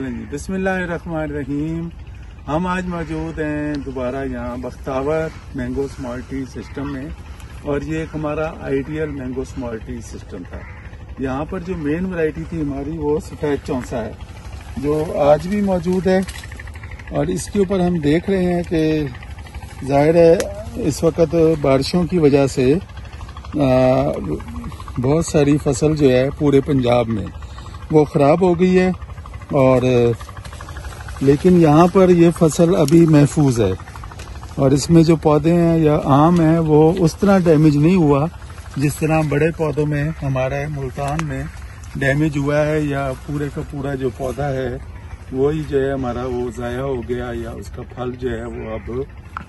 बिस्मिल्लाहिर्रहमानिर्रहीम। हम आज मौजूद हैं दोबारा यहाँ Bakhtawar mango small T system में, और ये एक हमारा ideal mango small T system था। यहाँ पर जो मेन वैरायटी थी हमारी वो सफ़ेद चौंसा है, जो आज भी मौजूद है। और इसके ऊपर हम देख रहे हैं कि जाहिर है इस वक्त बारिशों की वजह से बहुत सारी फसल जो है पूरे पंजाब में वो ख़राब हो गई है, और लेकिन यहाँ पर ये फसल अभी महफूज है। और इसमें जो पौधे हैं या आम है वो उस तरह डैमेज नहीं हुआ जिस तरह बड़े पौधों में हमारा मुल्तान में डैमेज हुआ है, या पूरे का पूरा जो पौधा है वही जो है हमारा वो ज़ाया हो गया, या उसका फल जो है वो अब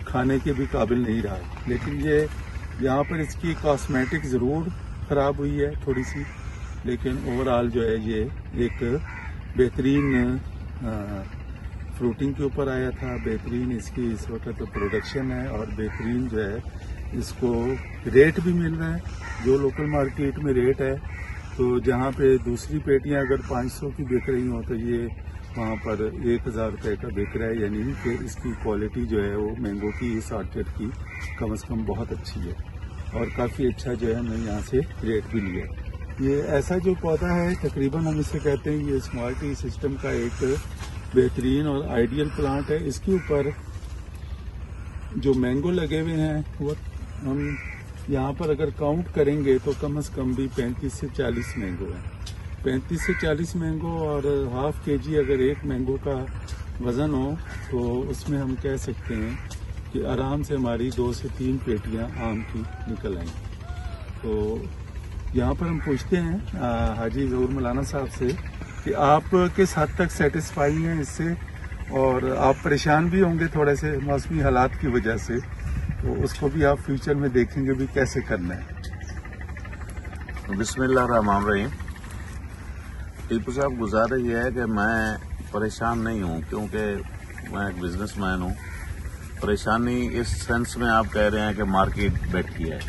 खाने के भी काबिल नहीं रहा है। लेकिन ये यहाँ पर इसकी कॉस्मेटिक ज़रूर ख़राब हुई है थोड़ी सी, लेकिन ओवरऑल जो है ये एक बेहतरीन फ्रूटिंग के ऊपर आया था। बेहतरीन इसकी इस वक्त प्रोडक्शन है, और बेहतरीन जो है इसको रेट भी मिल रहा है जो लोकल मार्केट में रेट है। तो जहाँ पे दूसरी पेटियाँ अगर 500 की बिक रही हो तो ये वहाँ पर 1000 रुपये का बिक रहा है, यानी कि इसकी क्वालिटी जो है वो मैंगो की इस ऑर्चिड की कम से कम बहुत अच्छी है, और काफ़ी अच्छा जो है हमने यहाँ से रेट भी लिया। ये ऐसा जो पौधा है तकरीबन हम इसे कहते हैं ये स्मॉल टी सिस्टम का एक बेहतरीन और आइडियल प्लांट है। इसके ऊपर जो मैंगो लगे हुए हैं वो हम यहाँ पर अगर काउंट करेंगे तो कम से कम भी 35 से 40 मैंगो हैं। 35 से 40 मैंगो, और हाफ केजी अगर एक मैंगो का वज़न हो तो उसमें हम कह सकते हैं कि आराम से हमारी 2 से 3 पेटियाँ आम की निकल आएंगी। तो यहाँ पर हम पूछते हैं हाजी ज़हूर मौलाना साहब से कि आप किस हद तक सेटिस्फाई हैं इससे, और आप परेशान भी होंगे थोड़े से मौसमी हालात की वजह से, तो उसको भी आप फ्यूचर में देखेंगे भी कैसे करना है। बिस्मिल्लाहिर्रहमानिर्रहीम। टीपू साहब, गुजारिश ये है कि मैं परेशान नहीं हूँ, क्योंकि मैं एक बिजनेसमैन हूँ। परेशानी इस सेंस में आप कह रहे हैं कि मार्केट बैठी है,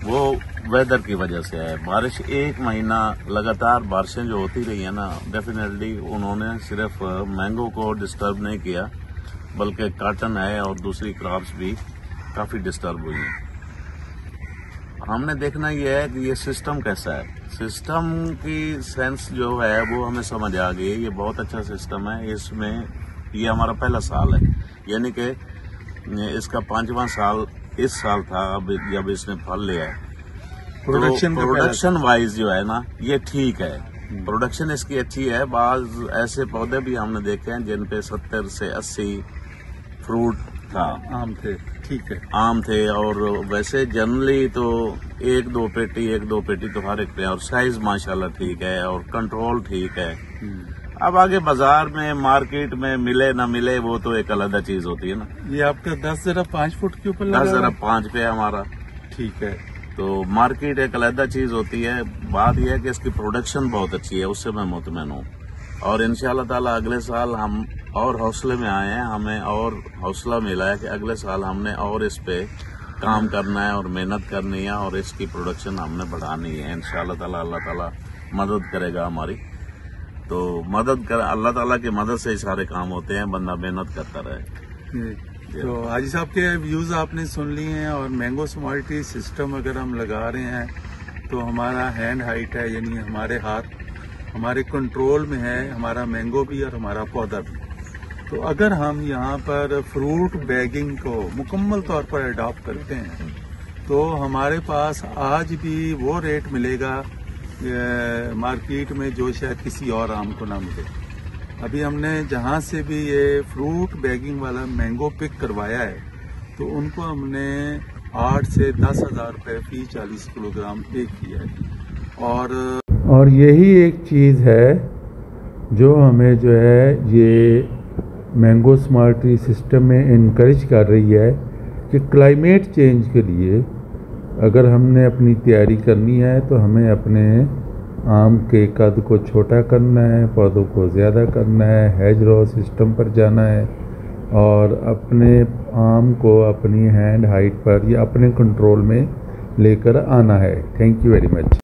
वो वेदर की वजह से है। बारिश 1 महीना लगातार बारिशें जो होती रही है ना, डेफिनेटली उन्होंने सिर्फ मैंगो को डिस्टर्ब नहीं किया, बल्कि कॉटन है और दूसरी क्रॉप्स भी काफ़ी डिस्टर्ब हुई हैं। हमने देखना यह है कि ये सिस्टम कैसा है। सिस्टम की सेंस जो है वो हमें समझ आ गई। ये बहुत अच्छा सिस्टम है। इसमें ये हमारा पहला साल है, यानी कि इसका 5वां साल इस साल था अब जब इसने फल लिया है। प्रोडक्शन वाइज जो है ना ये ठीक है, प्रोडक्शन इसकी अच्छी है। बाज ऐसे पौधे भी हमने देखे हैं जिन पे 70 से 80 फ्रूट था, आम थे, ठीक है, आम थे। और वैसे जनरली तो 1-2 पेटी तो हर एक पे, और साइज माशाल्लाह ठीक है, और कंट्रोल ठीक है। अब आगे बाजार में मार्केट में मिले ना मिले वो तो एक अलग चीज होती है ना। ये आपका 10-5 फुट के ऊपर 10-5 पे है हमारा, ठीक है। तो मार्केट एक अलग चीज होती है। बात यह है कि इसकी प्रोडक्शन बहुत अच्छी है, उससे मैं मुतमईन हूँ। और इंशाल्लाह ताला अगले साल हम और हौसले में आए हैं, हमें और हौसला मिला है कि अगले साल हमने और इस पे काम करना है और मेहनत करनी है, और इसकी प्रोडक्शन हमने बढ़ानी है। इंशाल्लाह ताला अल्लाह ताला मदद करेगा हमारी। तो अल्लाह ताला की मदद से ही सारे काम होते हैं, बंदा मेहनत करता रहे। तो हाजी साहब के व्यूज़ आपने सुन लिए हैं, और मैंगो स्मॉल टी सिस्टम अगर हम लगा रहे हैं तो हमारा हैंड हाइट है, यानी हमारे हाथ हमारे कंट्रोल में है, हमारा मैंगो भी और हमारा पौधा भी। तो अगर हम यहाँ पर फ्रूट बैगिंग को मुकम्मल तौर पर अडॉप्ट करते हैं तो हमारे पास आज भी वो रेट मिलेगा मार्केट में जो शायद किसी और आम को ना मिले। अभी हमने जहाँ से भी ये फ्रूट बैगिंग वाला मैंगो पिक करवाया है तो उनको हमने 8 से 10 हज़ार रुपये फी 40 किलोग्राम पे किया है। और यही एक चीज़ है जो हमें जो है ये मैंगो स्मॉल टी सिस्टम में इनकरेज कर रही है कि क्लाइमेट चेंज के लिए अगर हमने अपनी तैयारी करनी है तो हमें अपने आम के कद को छोटा करना है, पौधों को ज़्यादा करना है, हेज रो सिस्टम पर जाना है, और अपने आम को अपनी हैंड हाइट पर या अपने कंट्रोल में लेकर आना है। Thank you very much.